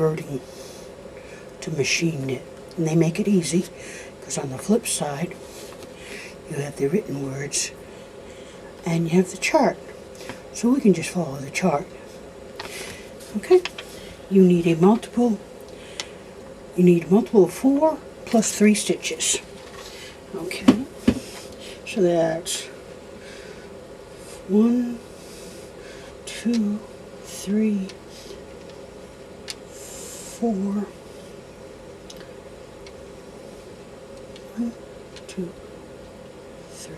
converting to machine knit, and they make it easy because on the flip side you have the written words and you have the chart, so we can just follow the chart. Okay, you need a multiple of 4 plus 3 stitches. Okay, so that's 1, 2, 3, 4. 1, 2, 3,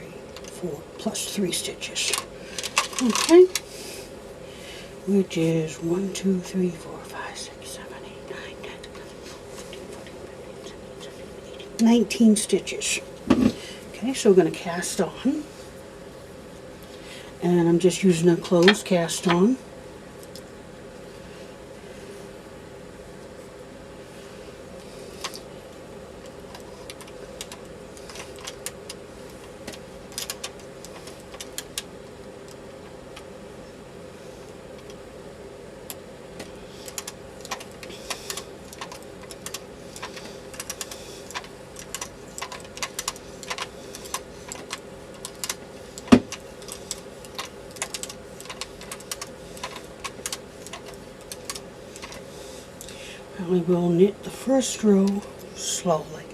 4 plus 3 stitches. Okay, which is 1, 2, 3, 4, 5, 6, 7, 8, 9, 10, 11, 12, 13, 14, 15, 16, 17, 18, 19 stitches. Okay, so we're going to cast on, and I'm just using a closed cast on. We will knit the first row slowly.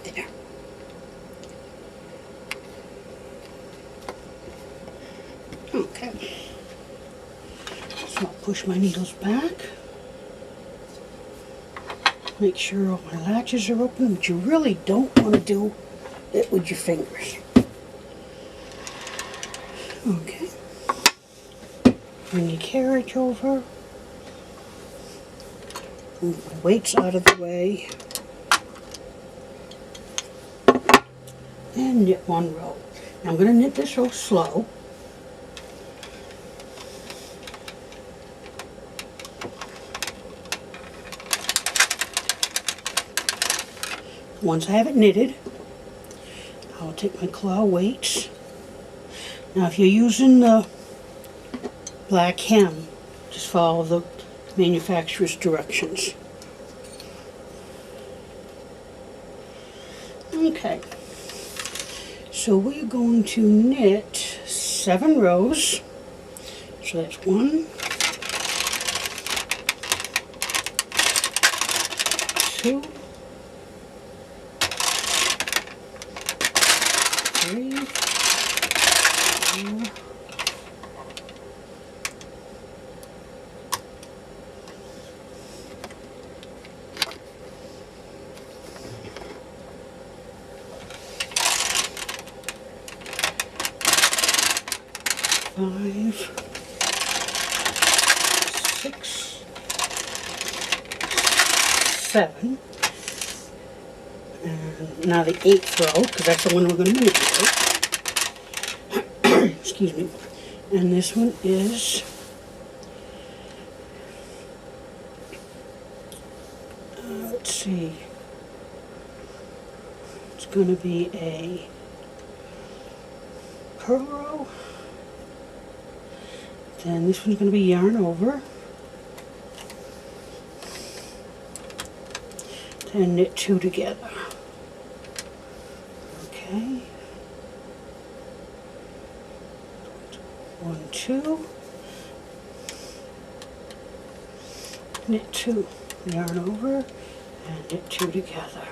There. Okay. So I'll push my needles back. Make sure all my latches are open, but you really don't want to do it with your fingers. Okay. Bring your carriage over. Move my weights out of the way. And knit one row. Now I'm going to knit this row slow. Once I have it knitted, I'll take my claw weights. Now if you're using the black hem, just follow the manufacturer's directions. Okay, so we're going to knit 7 rows. So that's 1, 2, 3, 4, 5, 6, 7. And now the 8th row, because that's the one we're going to manipulate. Excuse me. And this one is let's see. It's going to be a purl row. Then this one's going to be yarn over. Then knit 2 together. Okay. 1, 2. Knit 2. Yarn over and knit 2 together.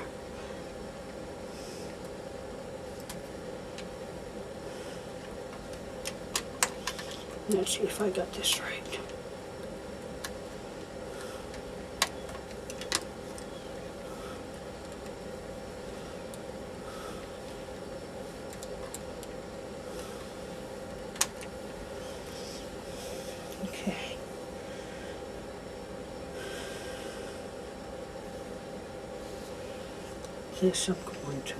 Let's see if I got this right. Okay. This I'm going to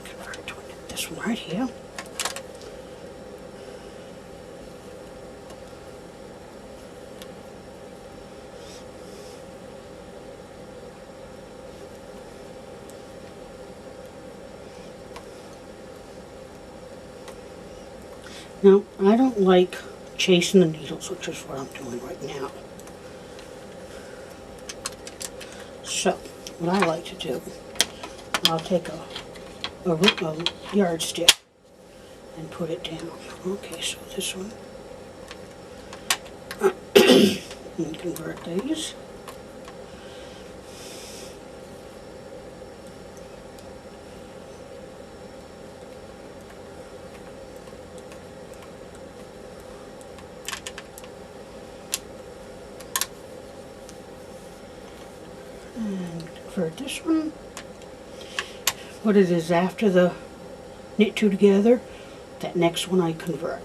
convert to this one right here. Now, I don't like chasing the needles, which is what I'm doing right now. So, what I like to do, I'll take a yardstick and put it down. Okay, so this one, and convert these. And convert this one. What it is after the knit two together, that next one I convert.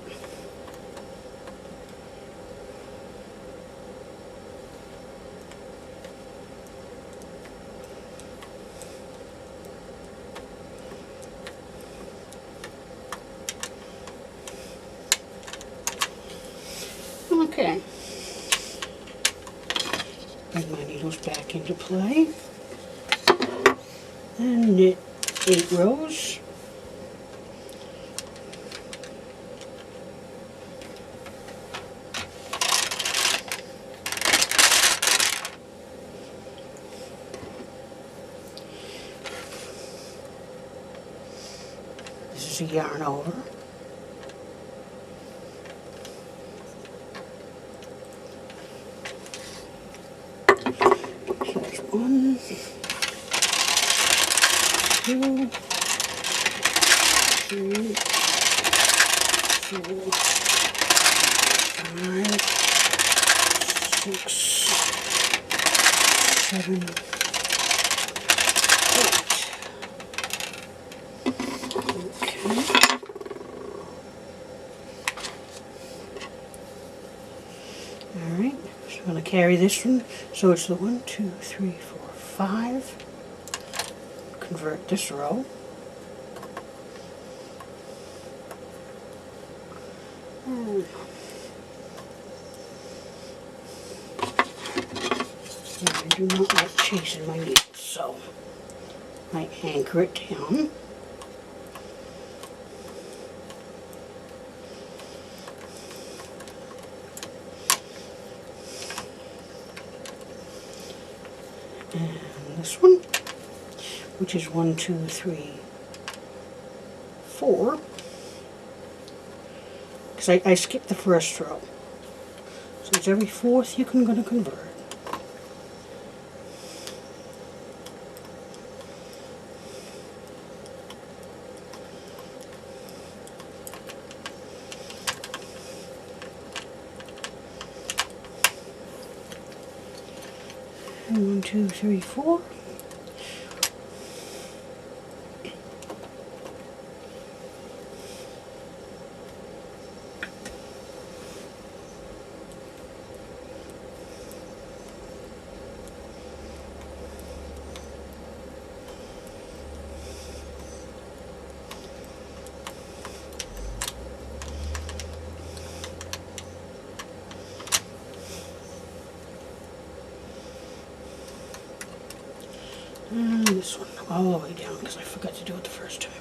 Okay. Bring my needles back into play and knit 8 rows. This is a yarn over. So there's 1, 2, 3, 4, 5, 6, 7, 8. Okay. Alright, so I'm going to carry this one. So it's the 1, 2, 3, 4, 5. Convert this row. And I do not like chasing my needles, so I anchor it down. And this one, which is 1, 2, 3, 4. Because I skipped the first row. So it's every 4th you can going to convert. And 1, 2, 3, 4. And this one all the way down because I forgot to do it the first time.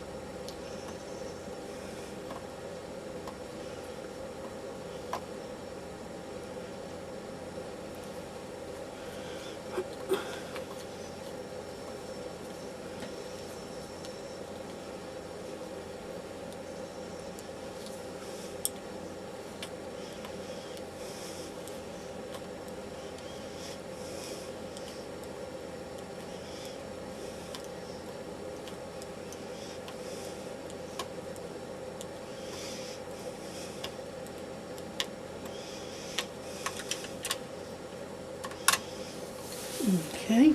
Okay.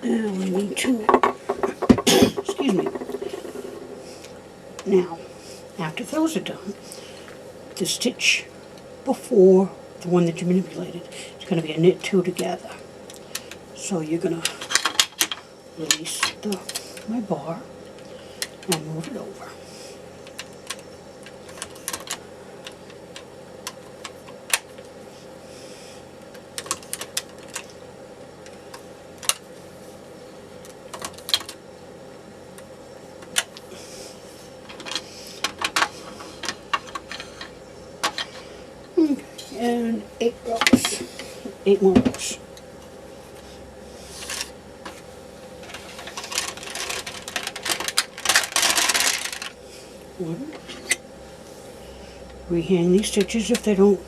Now we need to, excuse me. Now, after those are done, the stitch before the one that you manipulated is going to be a knit two together. So you're going to release my bar and move it over. And 8 rows. 8 more rows. One. Rehang these stitches if they don't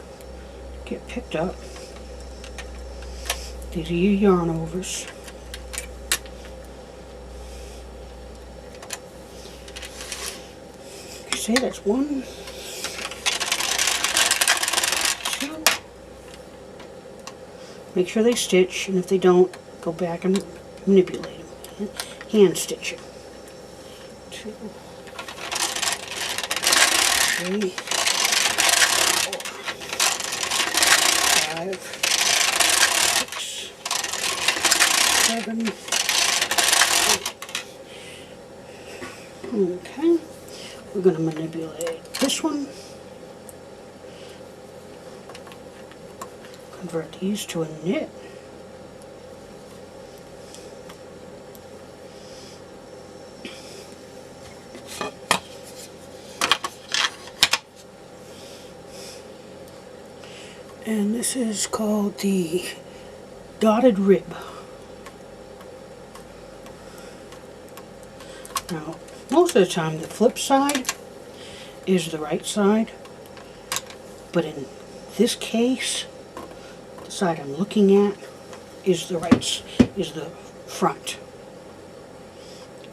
get picked up. These are your yarn overs. See, that's 1, 2. Make sure they stitch, and if they don't, go back and manipulate them. Hand stitch it. 2, 3, 4, 5, 6, 7, 8. Okay. We're going to manipulate this one, convert these to a knit, and this is called the dotted rib. Now, most of the time the flip side is the right side, but in this case, the side I'm looking at is the front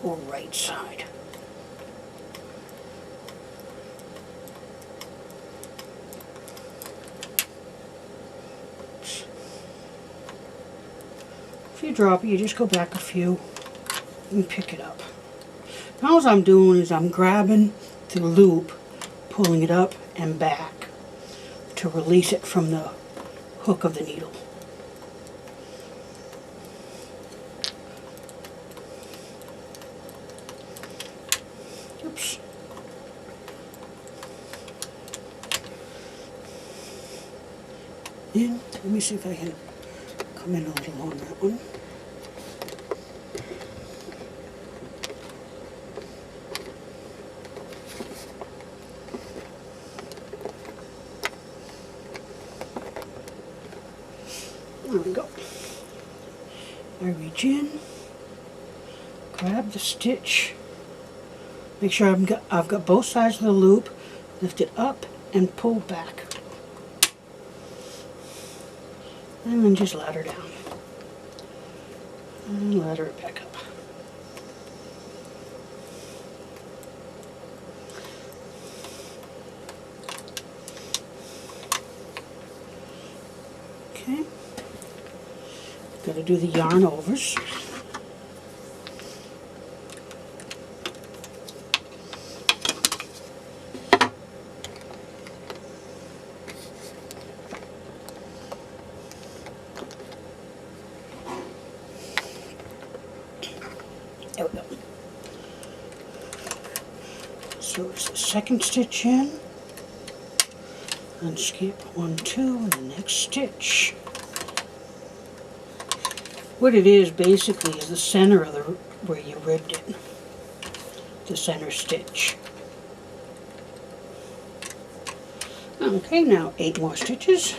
or right side. Oops. If you drop it, you just go back a few and pick it up. Now all I'm doing is I'm grabbing the loop, pulling it up and back to release it from the hook of the needle. Oops. And let me see if I can come in a little on that one. There we go. I reach in, grab the stitch, make sure I've got both sides of the loop, lift it up and pull back. And then just ladder down. And ladder it back up. Okay. Got to do the yarn overs. There we go. So it's the second stitch in, and skip 1, 2, and the next stitch. What it is basically is the center of the where you ribbed it, the center stitch. Okay, now 8 more stitches.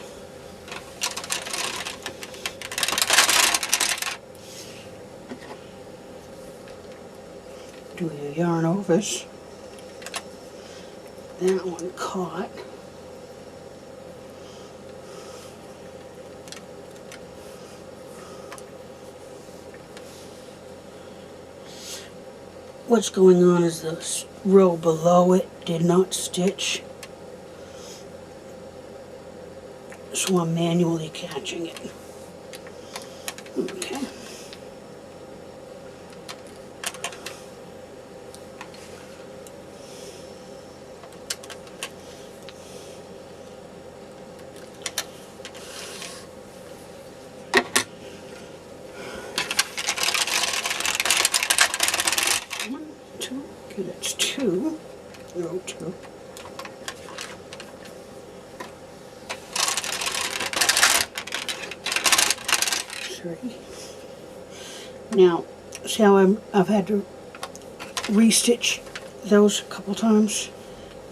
Do your yarn overs. That one caught. What's going on is the row below it did not stitch, so I'm manually catching it. Okay. Okay, that's 2, row 2. Sorry. Now, see how I've had to restitch those a couple times?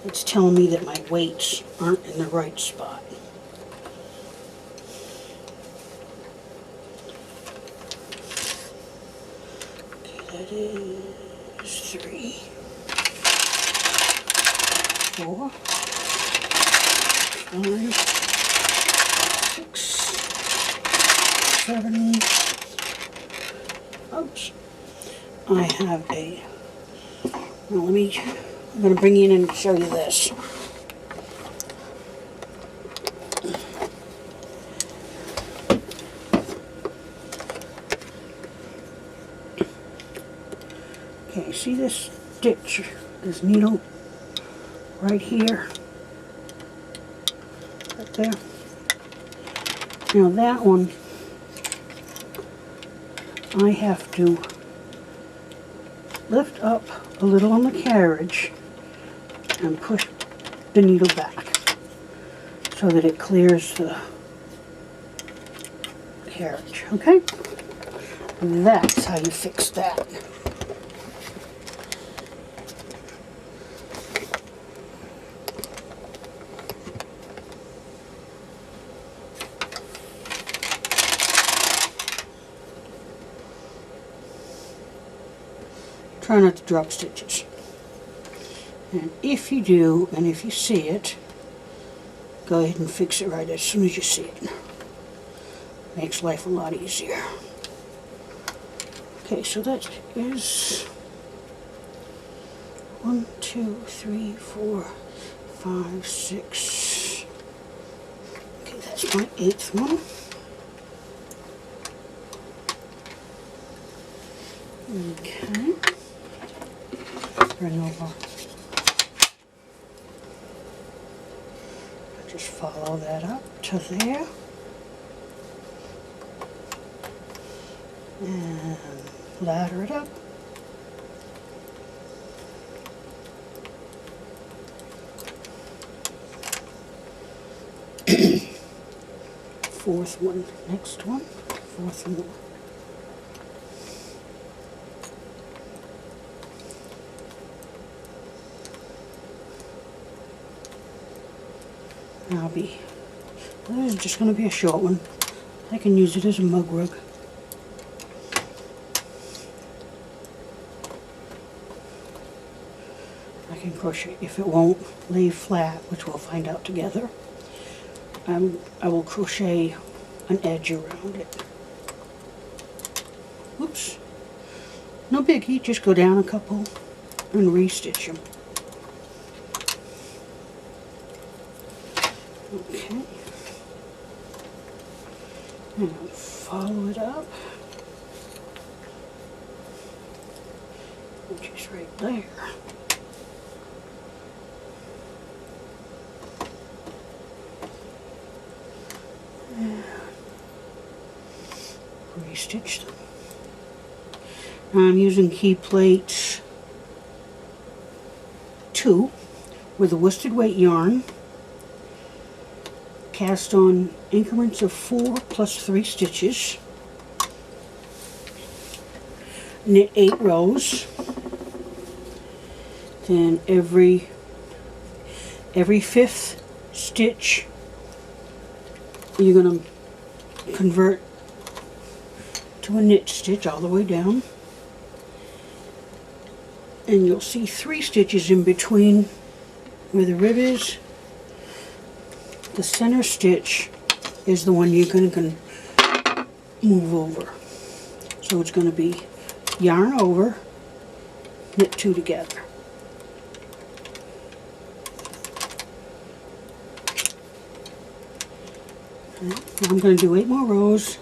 It's telling me that my weights aren't in the right spot. That is 3, 4, 5, 6, 7. Oops. I have a, well, I'm going to bring you in and show you this. Okay, see this stitch, this needle right here, right there. Now that one, I have to lift up a little on the carriage and push the needle back so that it clears the carriage, okay? That's how you fix that. Try not to drop stitches. And if you do, and if you see it, go ahead and fix it right as soon as you see it. Makes life a lot easier. Okay, so that is 1, 2, 3, 4, 5, 6. Okay, that's my 8th one. Okay. Bring over. Just follow that up to there. And ladder it up. Fourth one, next one, fourth one. This is just going to be a short one. I can use it as a mug rug. I can crochet. If it won't lay flat, which we'll find out together, I will crochet an edge around it. Oops. No biggie, just go down a couple and re-stitch them. Okay. And follow it up, which is right there. And re-stitch them. Now I'm using key plates 2 with a worsted weight yarn. Cast on increments of 4 plus 3 stitches. Knit 8 rows. Then every 5th stitch you're going to convert to a knit stitch all the way down. And you'll see 3 stitches in between where the rib is. The center stitch is the one you're going to move over. So it's going to be yarn over, knit 2 together. Okay. I'm going to do 8 more rows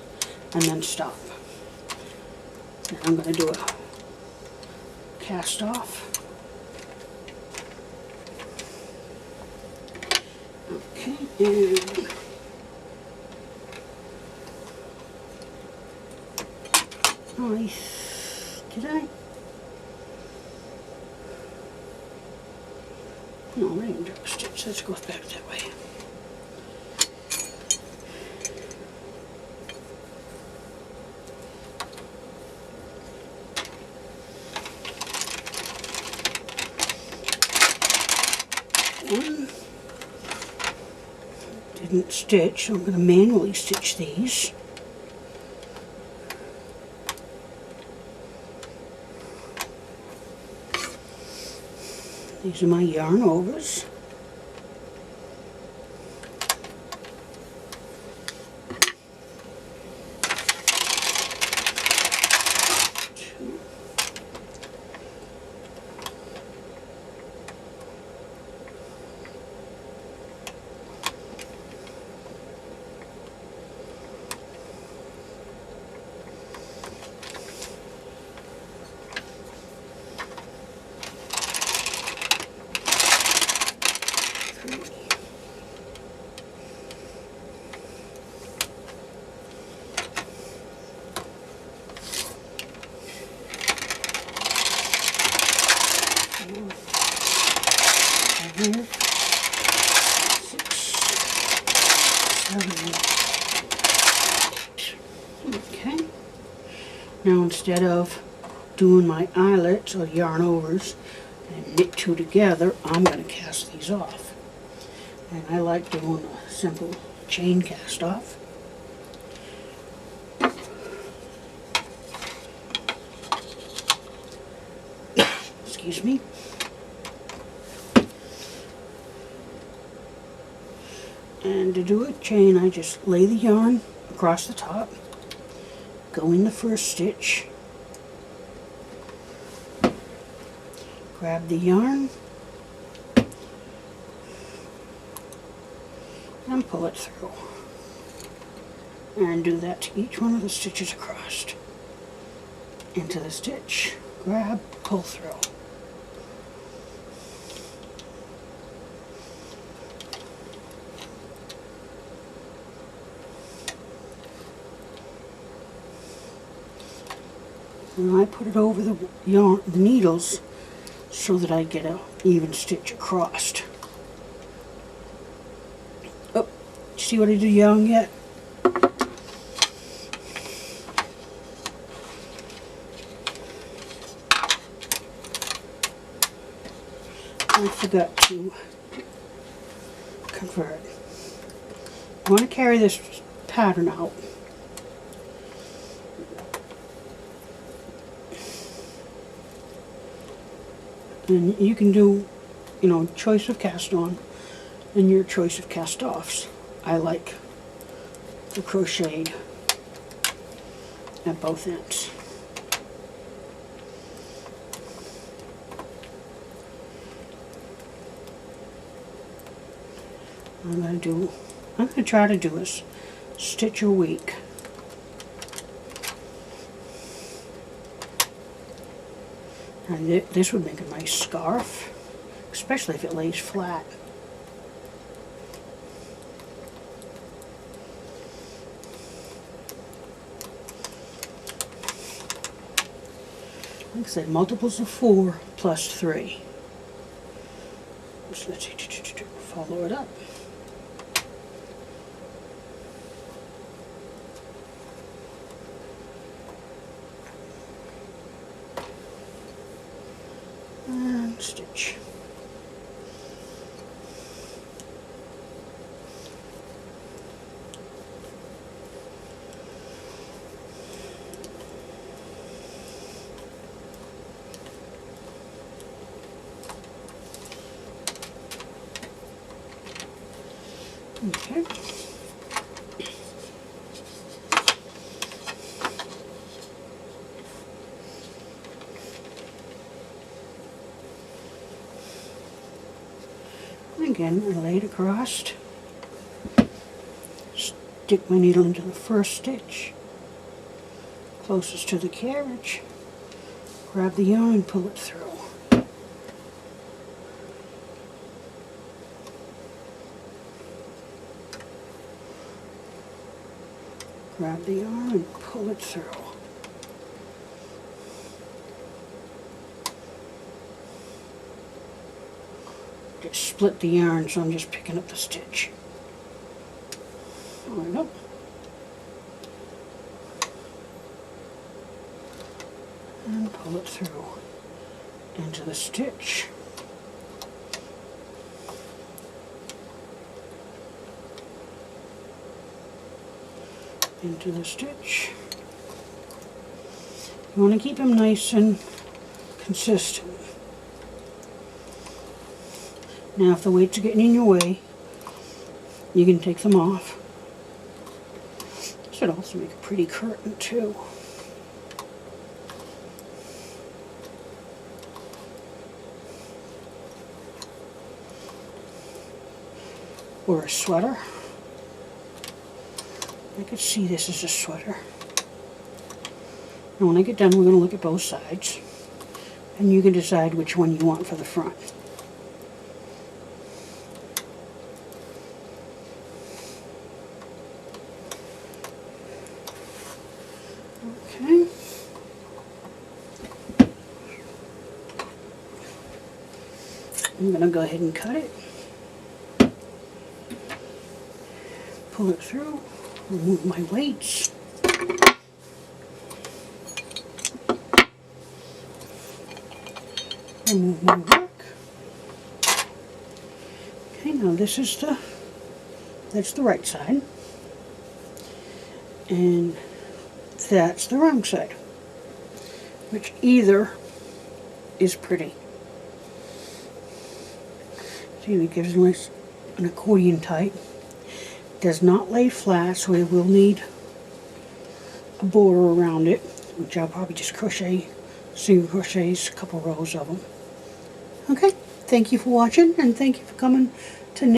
and then stop. And I'm going to do a cast off. Okay, and did I? No, I didn't drop a stitch. Let's go back that way. One didn't stitch, so I'm going to manually stitch these. These are my yarn overs. Here, 6, 7, 8. Okay. Now instead of doing my eyelets or yarn overs and knit 2 together, I'm going to cast these off. And I like doing a simple chain cast off. Excuse me. And to do a chain, I just lay the yarn across the top, go in the first stitch, grab the yarn, and pull it through. And do that to each one of the stitches across. Into the stitch, grab, pull through. And I put it over the yarn, the needles, so that I get an even stitch across. Oh, see what I did young yet? I forgot to convert. I want to carry this pattern out. And you can do, you know, choice of cast on and your choice of cast offs. I like the crocheted at both ends. I'm going to try to do a stitch a week. And this would make a nice scarf, especially if it lays flat. Like I said, multiples of 4 plus 3. So let's follow it up. And stitch. Okay. Again, I lay it across, stick my needle into the first stitch, closest to the carriage, grab the yarn, pull it through. Grab the yarn and pull it through. Just split the yarn, so I'm just picking up the stitch. There we go. And pull it through into the stitch. Into the stitch. You want to keep them nice and consistent. Now if the weights are getting in your way, you can take them off. This would also make a pretty curtain too. Or a sweater. I could see this as a sweater. Now when I get done, we're going to look at both sides. And you can decide which one you want for the front. Okay. I'm going to go ahead and cut it. Pull it through, remove my weights. Remove my work. Okay, now this is that's the right side. And that's the wrong side. Which either is pretty. See, it gives a nice an accordion type. Does not lay flat, so it will need a border around it, which I'll probably just crochet, single crochets, a couple rows of them. Okay, thank you for watching, and thank you for coming to